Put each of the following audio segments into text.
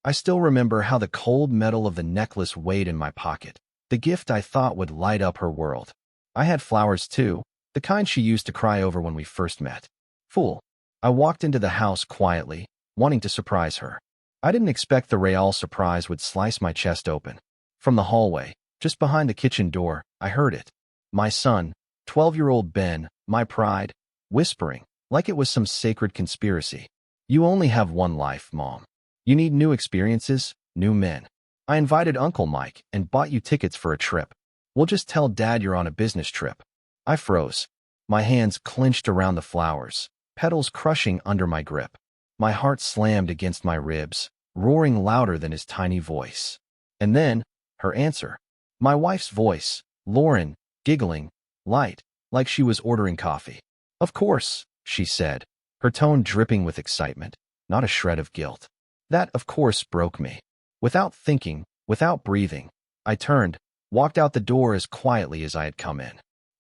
I still remember how the cold metal of the necklace weighed in my pocket, the gift I thought would light up her world. I had flowers too, the kind she used to cry over when we first met. Fool. I walked into the house quietly, wanting to surprise her. I didn't expect the real surprise would slice my chest open. From the hallway, just behind the kitchen door, I heard it. My son, 12-year-old Ben, my pride, whispering, like it was some sacred conspiracy. You only have one life, Mom. You need new experiences, new men. I invited Uncle Mike and bought you tickets for a trip. We'll just tell Dad you're on a business trip. I froze. My hands clenched around the flowers, petals crushing under my grip. My heart slammed against my ribs, roaring louder than his tiny voice. And then, her answer. My wife's voice, Lauren, giggling, light, like she was ordering coffee. Of course, she said, her tone dripping with excitement, not a shred of guilt. That, of course, broke me. Without thinking, without breathing, I turned, walked out the door as quietly as I had come in.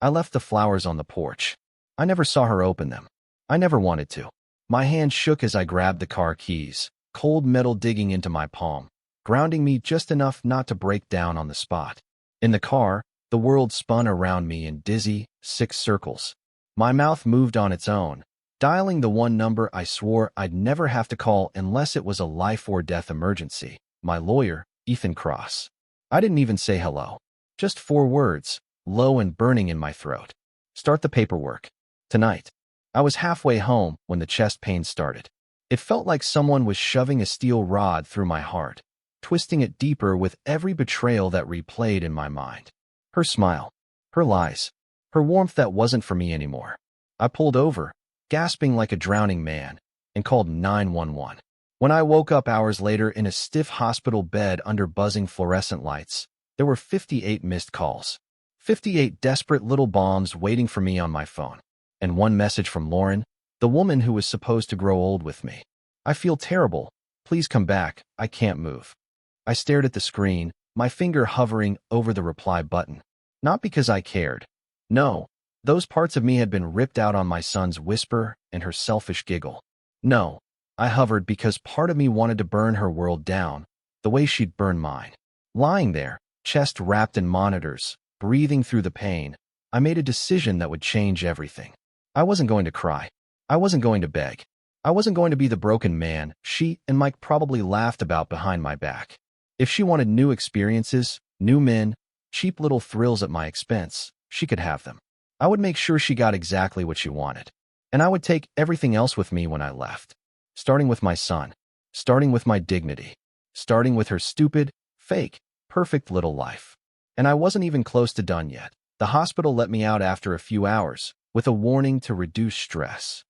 I left the flowers on the porch. I never saw her open them. I never wanted to. My hand shook as I grabbed the car keys, cold metal digging into my palm, grounding me just enough not to break down on the spot. In the car, the world spun around me in dizzy, sick circles. My mouth moved on its own, dialing the one number I swore I'd never have to call unless it was a life-or-death emergency. My lawyer, Ethan Cross. I didn't even say hello. Just 4 words, low and burning in my throat. Start the paperwork. Tonight. I was halfway home when the chest pain started. It felt like someone was shoving a steel rod through my heart, twisting it deeper with every betrayal that replayed in my mind. Her smile, her lies, her warmth that wasn't for me anymore. I pulled over, gasping like a drowning man, and called 911. When I woke up hours later in a stiff hospital bed under buzzing fluorescent lights, there were 58 missed calls. 58 desperate little bombs waiting for me on my phone. And one message from Lauren, the woman who was supposed to grow old with me. I feel terrible. Please come back. I can't move. I stared at the screen, my finger hovering over the reply button. Not because I cared. No, those parts of me had been ripped out on my son's whisper and her selfish giggle. No, I hovered because part of me wanted to burn her world down, the way she'd burned mine. Lying there, chest wrapped in monitors, breathing through the pain, I made a decision that would change everything. I wasn't going to cry. I wasn't going to beg. I wasn't going to be the broken man she and Mike probably laughed about behind my back. If she wanted new experiences, new men, cheap little thrills at my expense, she could have them. I would make sure she got exactly what she wanted. And I would take everything else with me when I left. Starting with my son. Starting with my dignity. Starting with her stupid, fake, perfect little life. And I wasn't even close to done yet. The hospital let me out after a few hours, with a warning to reduce stress.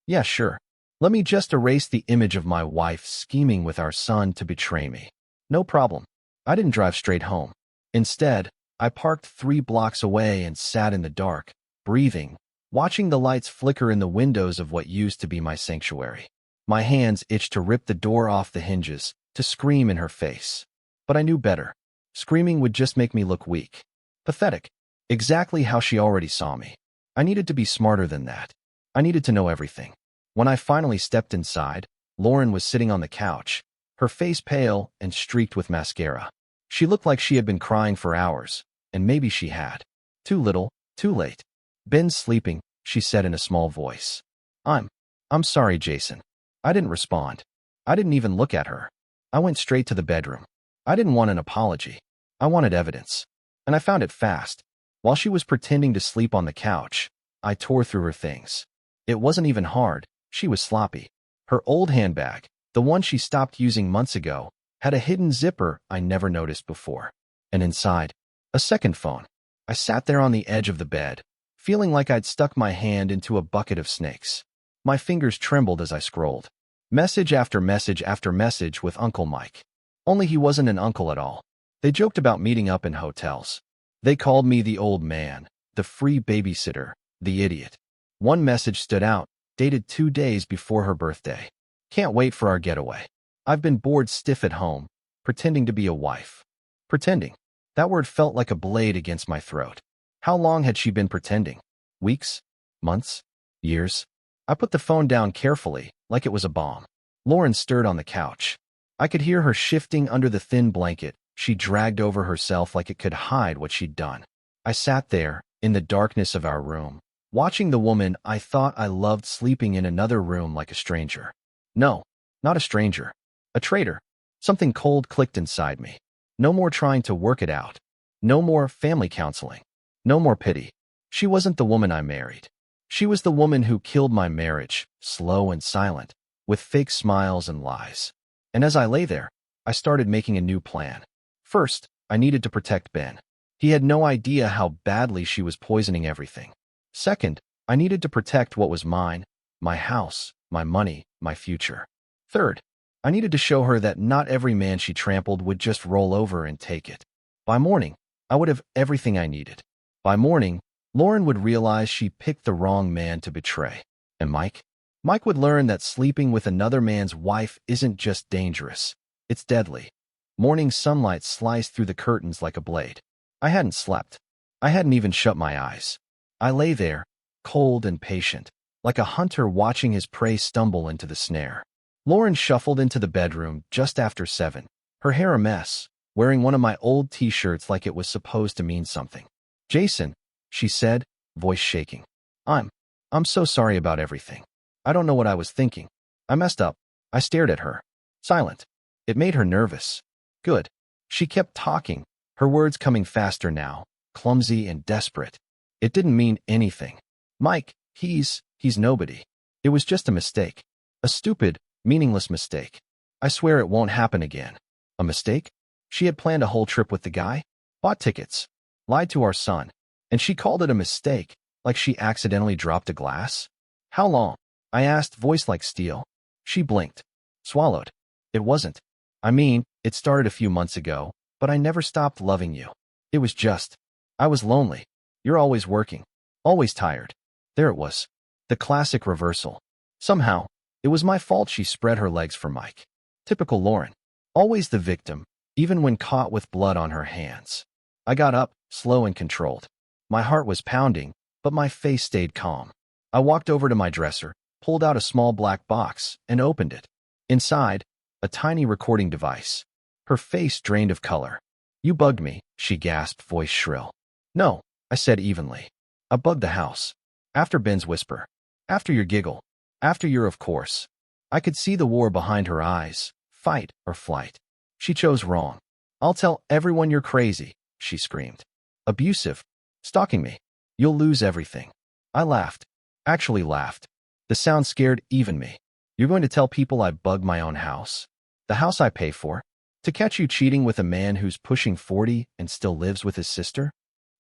Yeah, sure. Let me just erase the image of my wife scheming with our son to betray me. No problem. I didn't drive straight home. Instead, I parked 3 blocks away and sat in the dark, breathing, watching the lights flicker in the windows of what used to be my sanctuary. My hands itched to rip the door off the hinges, to scream in her face. But I knew better. Screaming would just make me look weak. Pathetic. Exactly how she already saw me. I needed to be smarter than that. I needed to know everything. When I finally stepped inside, Lauren was sitting on the couch, her face pale and streaked with mascara. She looked like she had been crying for hours, and maybe she had. Too little, too late. Ben's sleeping, she said in a small voice. I'm sorry, Jason. I didn't respond. I didn't even look at her. I went straight to the bedroom. I didn't want an apology. I wanted evidence. And I found it fast. While she was pretending to sleep on the couch, I tore through her things. It wasn't even hard. She was sloppy. Her old handbag, the one she stopped using months ago, had a hidden zipper I never noticed before. And inside, a second phone. I sat there on the edge of the bed, feeling like I'd stuck my hand into a bucket of snakes. My fingers trembled as I scrolled. Message after message after message with Uncle Mike. Only he wasn't an uncle at all. They joked about meeting up in hotels. They called me the old man, the free babysitter, the idiot. One message stood out, dated 2 days before her birthday. Can't wait for our getaway. I've been bored stiff at home, pretending to be a wife. Pretending. That word felt like a blade against my throat. How long had she been pretending? Weeks? Months? Years? I put the phone down carefully, like it was a bomb. Lauren stirred on the couch. I could hear her shifting under the thin blanket she dragged over herself like it could hide what she'd done. I sat there, in the darkness of our room, watching the woman I thought I loved sleeping in another room like a stranger. No, not a stranger. A traitor. Something cold clicked inside me. No more trying to work it out. No more family counseling. No more pity. She wasn't the woman I married. She was the woman who killed my marriage, slow and silent, with fake smiles and lies. And as I lay there, I started making a new plan. First, I needed to protect Ben. He had no idea how badly she was poisoning everything. Second, I needed to protect what was mine, my house, my money, my future. Third, I needed to show her that not every man she trampled would just roll over and take it. By morning, I would have everything I needed. By morning, Lauren would realize she picked the wrong man to betray. And Mike? Mike would learn that sleeping with another man's wife isn't just dangerous. It's deadly. Morning sunlight sliced through the curtains like a blade. I hadn't slept. I hadn't even shut my eyes. I lay there, cold and patient, like a hunter watching his prey stumble into the snare. Lauren shuffled into the bedroom just after 7, her hair a mess, wearing one of my old t-shirts like it was supposed to mean something. "Jason," she said, voice shaking. I'm so sorry about everything. I don't know what I was thinking. I messed up." I stared at her, silent. It made her nervous. Good. She kept talking, her words coming faster now, clumsy and desperate. It didn't mean anything. "Mike, he's nobody. It was just a mistake. A stupid, meaningless mistake. I swear it won't happen again." A mistake? She had planned a whole trip with the guy, bought tickets, lied to our son, and she called it a mistake, like she accidentally dropped a glass? "How long?" I asked, voice like steel. She blinked, swallowed. "It wasn't. I mean, it started a few months ago, but I never stopped loving you. It was just, I was lonely. You're always working, always tired." There it was. The classic reversal. Somehow, it was my fault she spread her legs for Mike. Typical Lauren. Always the victim, even when caught with blood on her hands. I got up, slow and controlled. My heart was pounding, but my face stayed calm. I walked over to my dresser, pulled out a small black box, and opened it. Inside, a tiny recording device. Her face drained of color. "You bugged me," she gasped, voice shrill. "No," I said evenly. "I bugged the house. After Ben's whisper. After your giggle. After your of course." I could see the war behind her eyes. Fight or flight. She chose wrong. "I'll tell everyone you're crazy," she screamed. "Abusive. Stalking me. You'll lose everything." I laughed. Actually laughed. The sound scared even me. "You're going to tell people I bugged my own house? The house I pay for? To catch you cheating with a man who's pushing 40 and still lives with his sister?"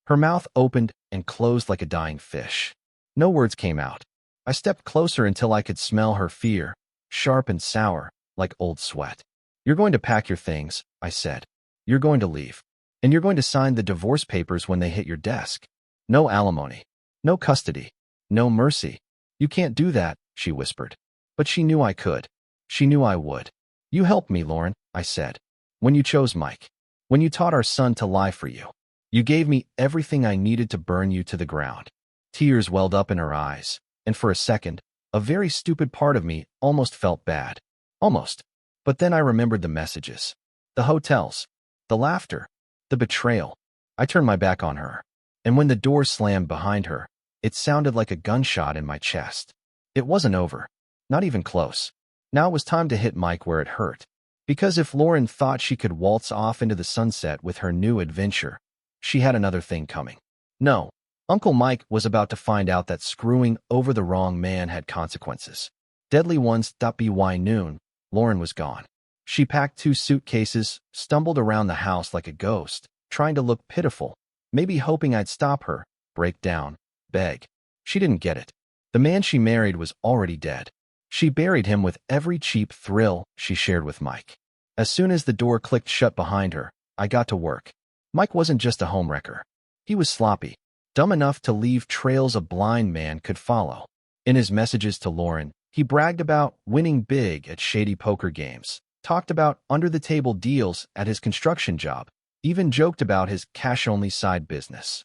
Her mouth opened and closed like a dying fish. No words came out. I stepped closer until I could smell her fear, sharp and sour, like old sweat. "You're going to pack your things," I said. "You're going to leave. And you're going to sign the divorce papers when they hit your desk. No alimony. No custody. No mercy." "You can't do that," she whispered. But she knew I could. She knew I would. "You helped me, Lauren," I said. "When you chose Mike. When you taught our son to lie for you. You gave me everything I needed to burn you to the ground." Tears welled up in her eyes, and for a second, a very stupid part of me almost felt bad. Almost. But then I remembered the messages. The hotels. The laughter. The betrayal. I turned my back on her. And when the door slammed behind her, it sounded like a gunshot in my chest. It wasn't over. Not even close. Now it was time to hit Mike where it hurt. Because if Lauren thought she could waltz off into the sunset with her new adventure, she had another thing coming. No. Uncle Mike was about to find out that screwing over the wrong man had consequences. Deadly ones. By noon, Lauren was gone. She packed 2 suitcases, stumbled around the house like a ghost, trying to look pitiful, maybe hoping I'd stop her, break down, beg. She didn't get it. The man she married was already dead. She buried him with every cheap thrill she shared with Mike. As soon as the door clicked shut behind her, I got to work. Mike wasn't just a homewrecker. He was sloppy. Dumb enough to leave trails a blind man could follow. In his messages to Lauren, he bragged about winning big at shady poker games, talked about under-the-table deals at his construction job, even joked about his cash-only side business.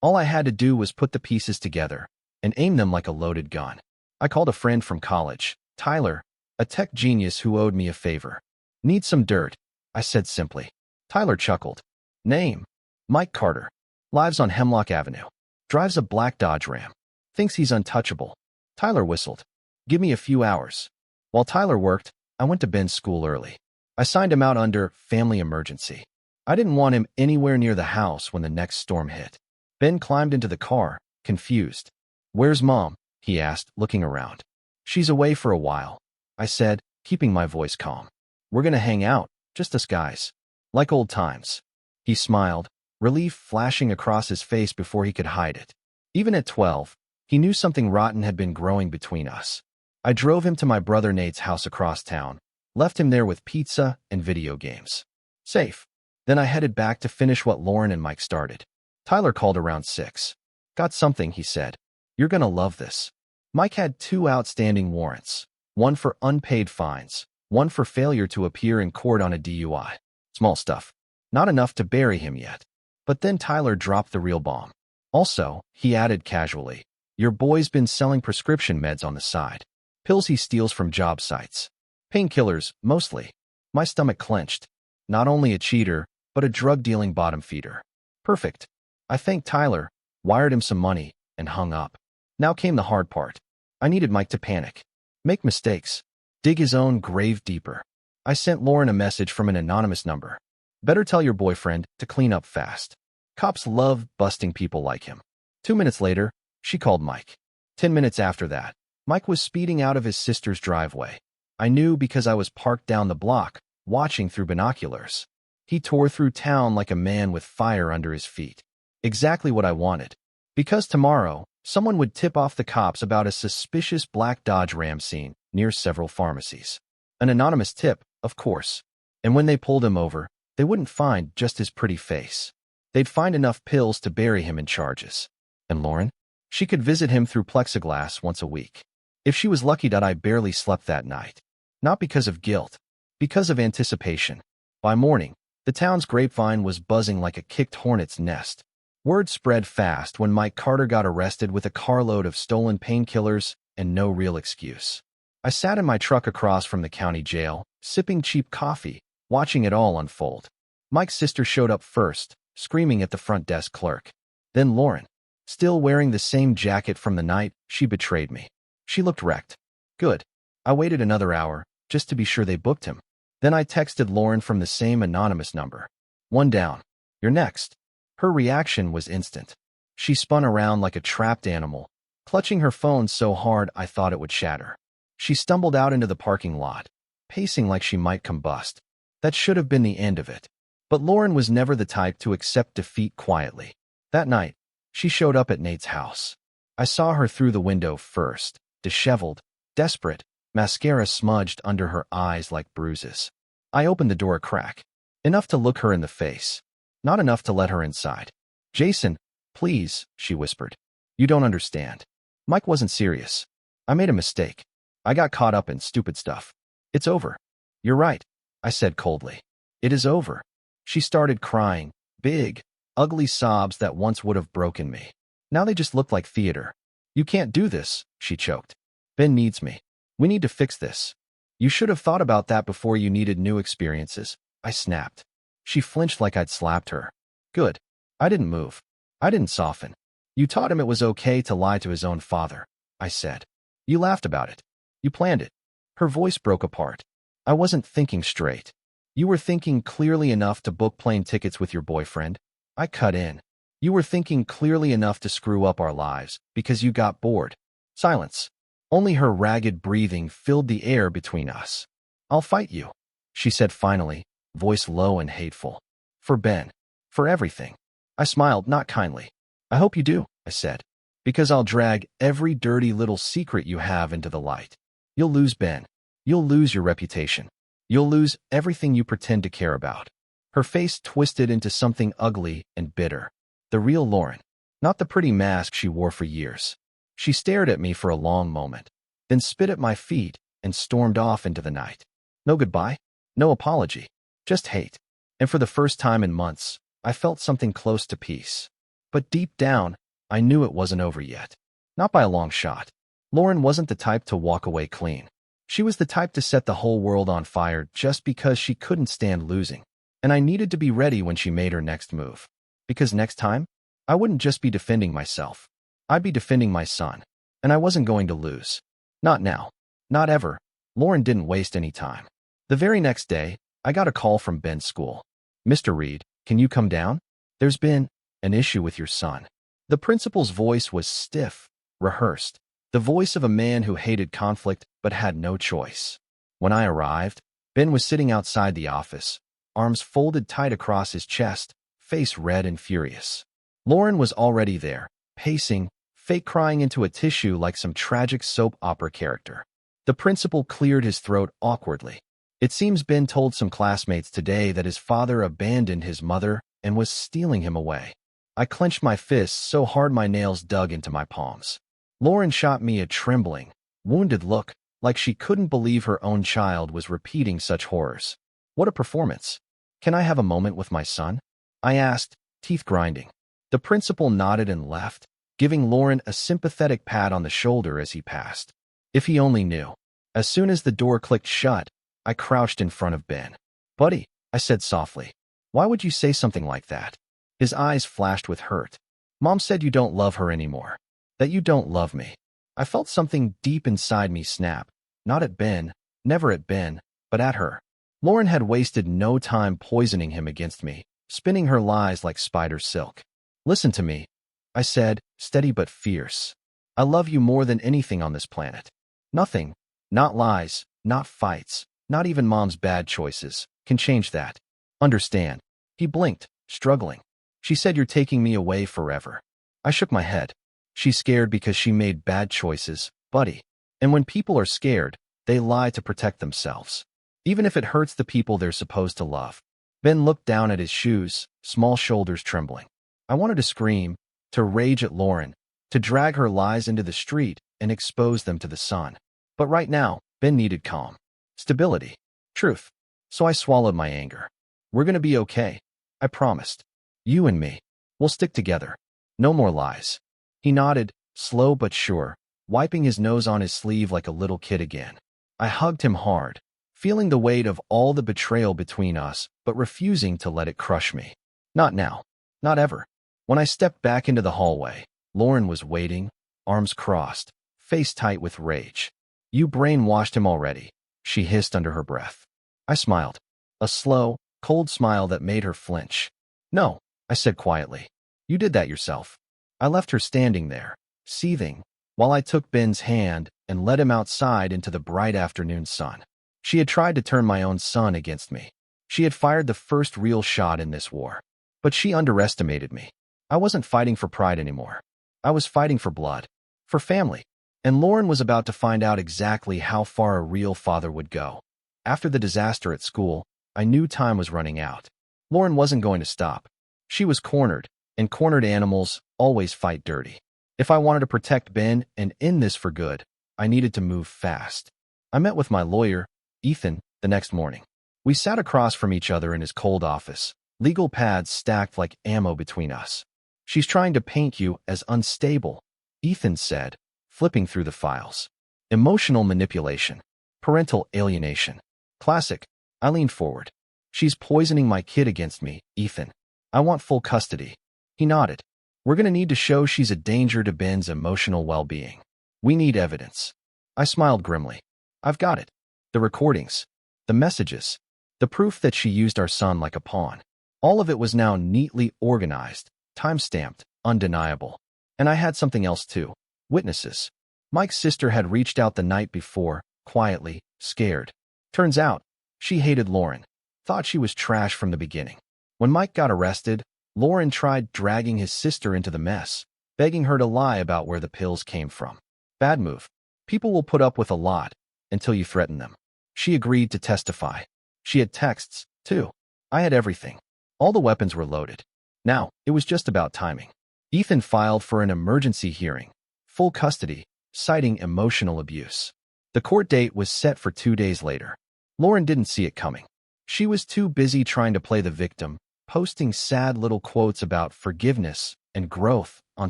All I had to do was put the pieces together and aim them like a loaded gun. I called a friend from college, Tyler, a tech genius who owed me a favor. Need some dirt, I said simply. Tyler chuckled. Name: Mike Carter. Lives on Hemlock Avenue. Drives a black Dodge Ram. Thinks he's untouchable. Tyler whistled. Give me a few hours. While Tyler worked, I went to Ben's school early. I signed him out under family emergency. I didn't want him anywhere near the house when the next storm hit. Ben climbed into the car, confused. Where's Mom? He asked, looking around. She's away for a while, I said, keeping my voice calm. We're gonna hang out, just us guys. Like old times. He smiled, relief flashing across his face before he could hide it. Even at 12, he knew something rotten had been growing between us. I drove him to my brother Nate's house across town, left him there with pizza and video games. Safe. Then I headed back to finish what Lauren and Mike started. Tyler called around 6. Got something, he said. You're gonna love this. Mike had 2 outstanding warrants. One for unpaid fines, one for failure to appear in court on a DUI. Small stuff. Not enough to bury him yet. But then Tyler dropped the real bomb. Also, he added casually, your boy's been selling prescription meds on the side. Pills he steals from job sites. Painkillers, mostly. My stomach clenched. Not only a cheater, but a drug-dealing bottom feeder. Perfect. I thanked Tyler, wired him some money, and hung up. Now came the hard part. I needed Mike to panic. Make mistakes. Dig his own grave deeper. I sent Lauren a message from an anonymous number. Better tell your boyfriend to clean up fast. Cops love busting people like him. 2 minutes later, she called Mike. 10 minutes after that, Mike was speeding out of his sister's driveway. I knew because I was parked down the block, watching through binoculars. He tore through town like a man with fire under his feet. Exactly what I wanted. Because tomorrow, someone would tip off the cops about a suspicious black Dodge Ram scene near several pharmacies. An anonymous tip, of course. And when they pulled him over, they wouldn't find just his pretty face. They'd find enough pills to bury him in charges. And Lauren? She could visit him through plexiglass once a week. If she was lucky that I barely slept that night. Not because of guilt, because of anticipation. By morning, the town's grapevine was buzzing like a kicked hornet's nest. Word spread fast when Mike Carter got arrested with a carload of stolen painkillers and no real excuse. I sat in my truck across from the county jail, sipping cheap coffee, watching it all unfold. Mike's sister showed up first, screaming at the front desk clerk. Then Lauren. Still wearing the same jacket from the night she betrayed me. She looked wrecked. Good. I waited another hour, just to be sure they booked him. Then I texted Lauren from the same anonymous number. One down. You're next. Her reaction was instant. She spun around like a trapped animal, clutching her phone so hard I thought it would shatter. She stumbled out into the parking lot, pacing like she might combust. That should have been the end of it. But Lauren was never the type to accept defeat quietly. That night, she showed up at Nate's house. I saw her through the window first, disheveled, desperate, mascara smudged under her eyes like bruises. I opened the door a crack, enough to look her in the face, not enough to let her inside. Jason, please, she whispered. You don't understand. Mike wasn't serious. I made a mistake. I got caught up in stupid stuff. It's over. You're right, I said coldly. It is over. She started crying, big, ugly sobs that once would have broken me. Now they just looked like theater. You can't do this, she choked. Ben needs me. We need to fix this. You should have thought about that before you needed new experiences, I snapped. She flinched like I'd slapped her. Good. I didn't move. I didn't soften. You taught him it was okay to lie to his own father, I said. You laughed about it. You planned it. Her voice broke apart. I wasn't thinking straight. You were thinking clearly enough to book plane tickets with your boyfriend. I cut in. You were thinking clearly enough to screw up our lives because you got bored. Silence. Only her ragged breathing filled the air between us. I'll fight you, she said finally, voice low and hateful. For Ben. For everything. I smiled, not kindly. I hope you do, I said. Because I'll drag every dirty little secret you have into the light. You'll lose Ben. You'll lose your reputation. You'll lose everything you pretend to care about. Her face twisted into something ugly and bitter. The real Lauren. Not the pretty mask she wore for years. She stared at me for a long moment, then spit at my feet and stormed off into the night. No goodbye, no apology, just hate. And for the first time in months, I felt something close to peace. But deep down, I knew it wasn't over yet. Not by a long shot. Lauren wasn't the type to walk away clean. She was the type to set the whole world on fire just because she couldn't stand losing. And I needed to be ready when she made her next move. Because next time, I wouldn't just be defending myself. I'd be defending my son. And I wasn't going to lose. Not now. Not ever. Lauren didn't waste any time. The very next day, I got a call from Ben's school. "Mr. Reed, can you come down? There's been an issue with your son." The principal's voice was stiff, rehearsed, the voice of a man who hated conflict but had no choice. When I arrived, Ben was sitting outside the office, arms folded tight across his chest, face red and furious. Lauren was already there, pacing, fake crying into a tissue like some tragic soap opera character. The principal cleared his throat awkwardly. "It seems Ben told some classmates today that his father abandoned his mother and was stealing him away." I clenched my fists so hard my nails dug into my palms. Lauren shot me a trembling, wounded look, like she couldn't believe her own child was repeating such horrors. "What a performance. Can I have a moment with my son?" I asked, teeth grinding. The principal nodded and left, giving Lauren a sympathetic pat on the shoulder as he passed. If he only knew. As soon as the door clicked shut, I crouched in front of Ben. "Buddy," I said softly, "why would you say something like that?" His eyes flashed with hurt. "Mom said you don't love her anymore. That you don't love me." I felt something deep inside me snap. Not at Ben, never at Ben, but at her. Lauren had wasted no time poisoning him against me, spinning her lies like spider silk. "Listen to me," I said, steady but fierce. "I love you more than anything on this planet. Nothing, not lies, not fights, not even Mom's bad choices, can change that. Understand?" He blinked, struggling. "She said you're taking me away forever." I shook my head. "She's scared because she made bad choices, buddy. And when people are scared, they lie to protect themselves. Even if it hurts the people they're supposed to love." Ben looked down at his shoes, small shoulders trembling. I wanted to scream, to rage at Lauren, to drag her lies into the street and expose them to the sun. But right now, Ben needed calm, stability, truth. So I swallowed my anger. "We're gonna be okay. I promised. You and me. We'll stick together. No more lies." He nodded, slow but sure, wiping his nose on his sleeve like a little kid again. I hugged him hard, feeling the weight of all the betrayal between us, but refusing to let it crush me. Not now. Not ever. When I stepped back into the hallway, Lauren was waiting, arms crossed, face tight with rage. "You brainwashed him already," she hissed under her breath. I smiled, a slow, cold smile that made her flinch. "No," I said quietly. "You did that yourself." I left her standing there, seething, while I took Ben's hand and led him outside into the bright afternoon sun. She had tried to turn my own son against me. She had fired the first real shot in this war. But she underestimated me. I wasn't fighting for pride anymore. I was fighting for blood, for family. And Lauren was about to find out exactly how far a real father would go. After the disaster at school, I knew time was running out. Lauren wasn't going to stop. She was cornered, and cornered animals always fight dirty. If I wanted to protect Ben and end this for good, I needed to move fast. I met with my lawyer, Ethan, the next morning. We sat across from each other in his cold office, legal pads stacked like ammo between us. "She's trying to paint you as unstable," Ethan said, flipping through the files. "Emotional manipulation. Parental alienation. Classic." I leaned forward. "She's poisoning my kid against me, Ethan. I want full custody." He nodded. "We're going to need to show she's a danger to Ben's emotional well-being. We need evidence." I smiled grimly. "I've got it. The recordings. The messages. The proof that she used our son like a pawn." All of it was now neatly organized, time-stamped, undeniable. And I had something else too. Witnesses. Mike's sister had reached out the night before, quietly, scared. Turns out, she hated Lauren. Thought she was trash from the beginning. When Mike got arrested, Lauren tried dragging his sister into the mess, begging her to lie about where the pills came from. Bad move. People will put up with a lot until you threaten them. She agreed to testify. She had texts, too. I had everything. All the weapons were loaded. Now, it was just about timing. Ethan filed for an emergency hearing, full custody, citing emotional abuse. The court date was set for 2 days later. Lauren didn't see it coming. She was too busy trying to play the victim, posting sad little quotes about forgiveness and growth on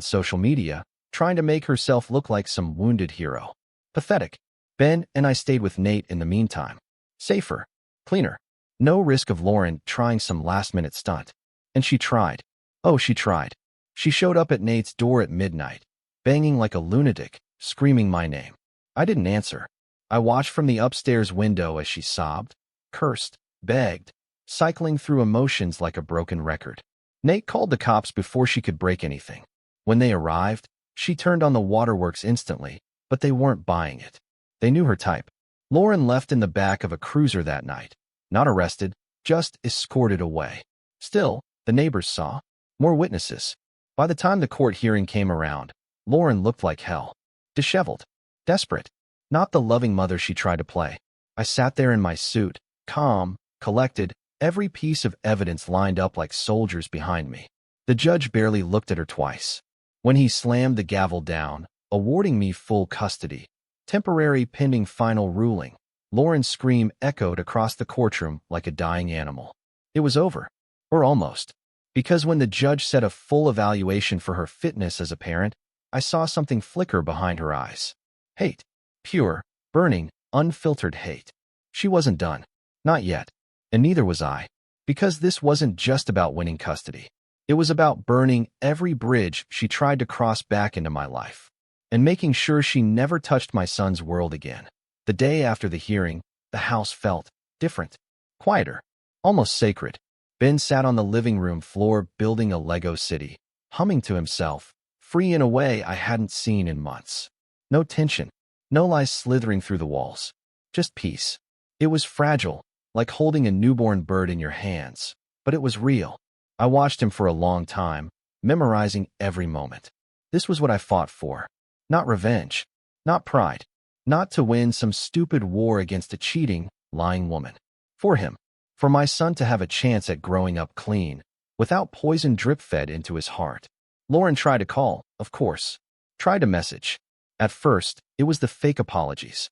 social media, trying to make herself look like some wounded hero. Pathetic. Ben and I stayed with Nate in the meantime. Safer. Cleaner. No risk of Lauren trying some last-minute stunt. And she tried. Oh, she tried. She showed up at Nate's door at midnight, banging like a lunatic, screaming my name. I didn't answer. I watched from the upstairs window as she sobbed, cursed, begged, cycling through emotions like a broken record. Nate called the cops before she could break anything. When they arrived, she turned on the waterworks instantly, but they weren't buying it. They knew her type. Lauren left in the back of a cruiser that night. Not arrested, just escorted away. Still, the neighbors saw. More witnesses. By the time the court hearing came around, Lauren looked like hell. Disheveled. Desperate. Not the loving mother she tried to play. I sat there in my suit, calm, collected, every piece of evidence lined up like soldiers behind me. The judge barely looked at her twice. When he slammed the gavel down, awarding me full custody, temporary pending final ruling, Lauren's scream echoed across the courtroom like a dying animal. It was over. Or almost. Because when the judge said a full evaluation for her fitness as a parent, I saw something flicker behind her eyes. Hate. Pure, burning, unfiltered hate. She wasn't done. Not yet. And neither was I. Because this wasn't just about winning custody. It was about burning every bridge she tried to cross back into my life. And making sure she never touched my son's world again. The day after the hearing, the house felt different. Quieter. Almost sacred. Ben sat on the living room floor building a Lego city, humming to himself, free in a way I hadn't seen in months. No tension. No lies slithering through the walls. Just peace. It was fragile, like holding a newborn bird in your hands, but it was real. I watched him for a long time, memorizing every moment. This was what I fought for. Not revenge. Not pride. Not to win some stupid war against a cheating, lying woman. For him. For my son to have a chance at growing up clean, without poison drip-fed into his heart. Lauren tried to call, of course. Tried to message. At first, it was the fake apologies.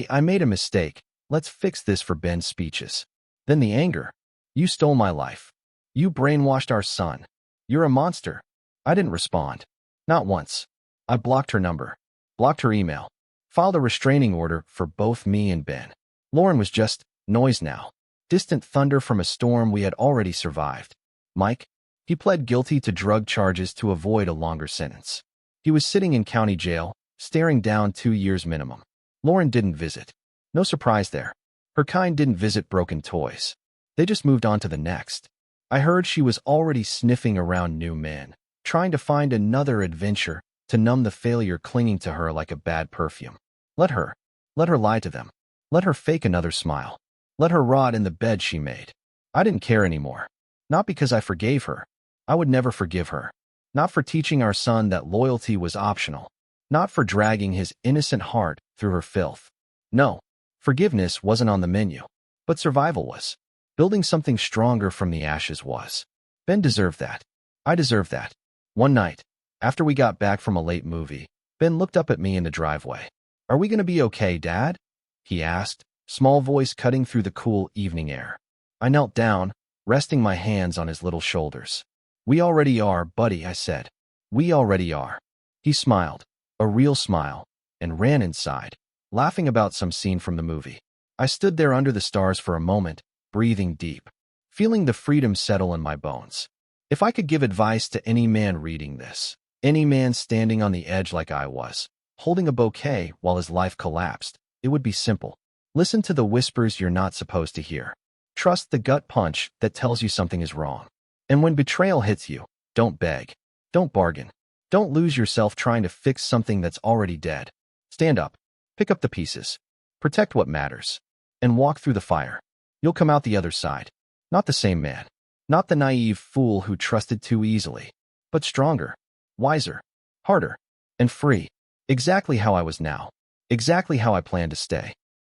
I made a mistake. Let's fix this for Ben's speeches. Then the anger. You stole my life. You brainwashed our son. You're a monster. I didn't respond. Not once. I blocked her number. Blocked her email. Filed a restraining order for both me and Ben. Lauren was just noise now. Distant thunder from a storm we had already survived. Mike? He pled guilty to drug charges to avoid a longer sentence. He was sitting in county jail, staring down 2 years minimum. Lauren didn't visit. No surprise there. Her kind didn't visit broken toys. They just moved on to the next. I heard she was already sniffing around new men, trying to find another adventure to numb the failure clinging to her like a bad perfume. Let her. Let her lie to them. Let her fake another smile. Let her rot in the bed she made. I didn't care anymore. Not because I forgave her. I would never forgive her. Not for teaching our son that loyalty was optional. Not for dragging his innocent heart through her filth. No, forgiveness wasn't on the menu. But survival was. Building something stronger from the ashes was. Ben deserved that. I deserved that. One night, after we got back from a late movie, Ben looked up at me in the driveway. Are we going to be okay, Dad? He asked, small voice cutting through the cool evening air. I knelt down, resting my hands on his little shoulders. We already are, buddy, I said. We already are. He smiled, a real smile, and ran inside, laughing about some scene from the movie. I stood there under the stars for a moment, breathing deep, feeling the freedom settle in my bones. If I could give advice to any man reading this, any man standing on the edge like I was, holding a bouquet while his life collapsed, it would be simple. Listen to the whispers you're not supposed to hear. Trust the gut punch that tells you something is wrong. And when betrayal hits you, don't beg. Don't bargain. Don't lose yourself trying to fix something that's already dead. Stand up. Pick up the pieces. Protect what matters. And walk through the fire. You'll come out the other side. Not the same man. Not the naive fool who trusted too easily. But stronger. Wiser. Harder. And free. Exactly how I was now. Exactly how I plan to stay.